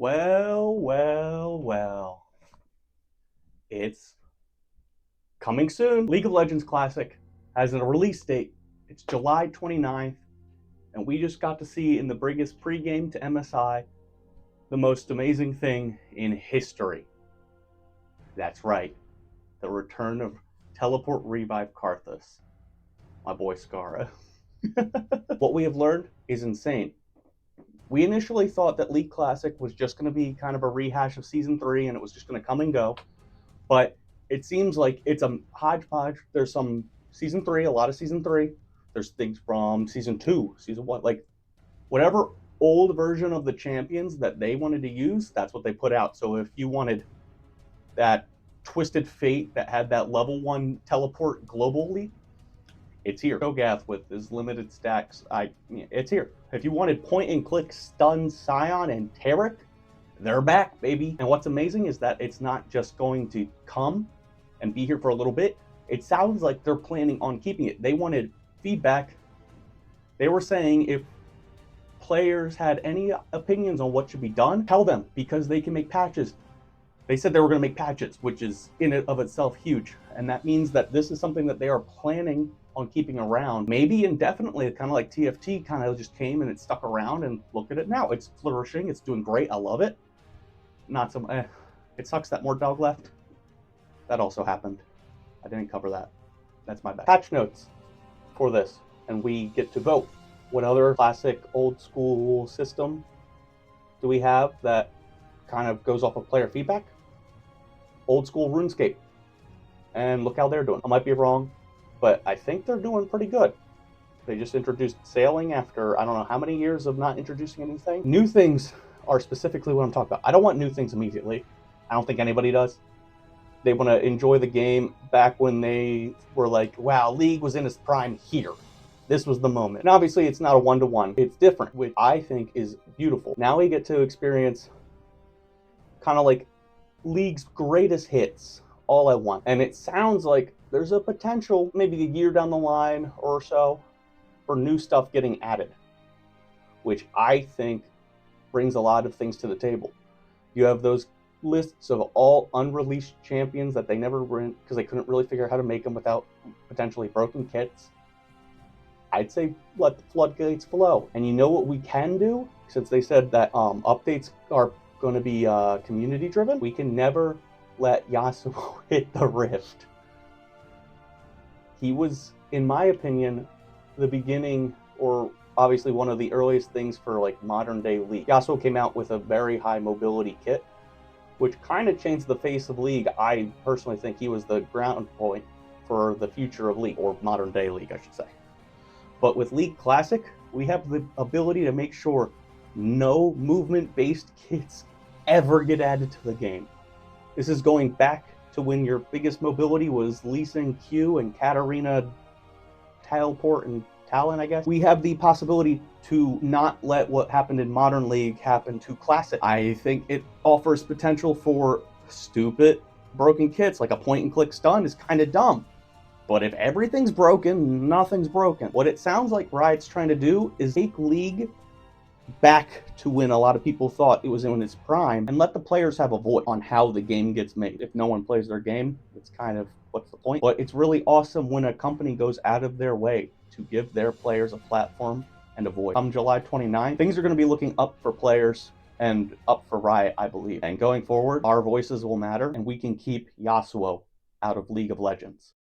Well, well, well. It's coming soon. League of Legends Classic has a release date. It's July 29th, and we just got to see in the biggest pregame to MSI the most amazing thing in history. That's right, the return of Teleport Revive Karthus, my boy Scarra. What we have learned is insane. We initially thought that League Classic was just going to be kind of a rehash of Season 3 and it was just going to come and go. But it seems like it's a hodgepodge. There's some Season 3, a lot of Season 3. There's things from Season 2, Season 1. Like, whatever old version of the champions that they wanted to use, that's what they put out. So if you wanted that Twisted Fate that had that level 1 teleport globally, it's here. Cho'Gath with his limited stacks, it's here. If you wanted point-and-click stun Sion and Taric, they're back, baby. And what's amazing is that it's not just going to come and be here for a little bit. It sounds like they're planning on keeping it. They wanted feedback. They were saying if players had any opinions on what should be done, tell them, because they can make patches. They said they were going to make patches, which is in and of itself huge. And that means that this is something that they are planning on keeping around, maybe indefinitely, kind of like TFT kind of just came and it stuck around, and look at it now. It's flourishing. It's doing great. I love it. Not some. It sucks that more dog left. That also happened. I didn't cover that. That's my bad. Patch notes for this, and we get to vote. What other classic old school system do we have that kind of goes off of player feedback? Old school RuneScape. And look how they're doing. I might be wrong, but I think they're doing pretty good. They just introduced sailing after I don't know how many years of not introducing anything. New things are specifically what I'm talking about. I don't want new things immediately. I don't think anybody does. They want to enjoy the game back when they were like, wow, League was in its prime here. This was the moment. And obviously it's not a one-to-one. It's different, which I think is beautiful. Now we get to experience kind of like League's greatest hits all at once. And it sounds like there's a potential, maybe a year down the line or so, for new stuff getting added, which I think brings a lot of things to the table. You have those lists of all unreleased champions that they never went because they couldn't really figure out how to make them without potentially broken kits. I'd say let the floodgates flow. And you know what we can do? Since they said that updates are going to be community driven, we can never let Yasuo hit the rift. He was, in my opinion, the beginning, or obviously one of the earliest things for like modern day League. Yasuo came out with a very high mobility kit, which kind of changed the face of League. I personally think he was the ground point for the future of League, or modern day League, I should say. But with League Classic, we have the ability to make sure no movement-based kits ever get added to the game. This is going back to when your biggest mobility was Lee Sin Q and Katarina Teleport and Talon, I guess. We have the possibility to not let what happened in Modern League happen to Classic. I think it offers potential for stupid broken kits, like a point-and-click stun is kind of dumb. But if everything's broken, nothing's broken. What it sounds like Riot's trying to do is take League back to when a lot of people thought it was in its prime and let the players have a voice on how the game gets made. If no one plays their game, it's kind of, what's the point? But it's really awesome when a company goes out of their way to give their players a platform and a voice. Come July 29th, things are going to be looking up for players and up for Riot, I believe. And going forward, our voices will matter, and we can keep Yasuo out of League of Legends.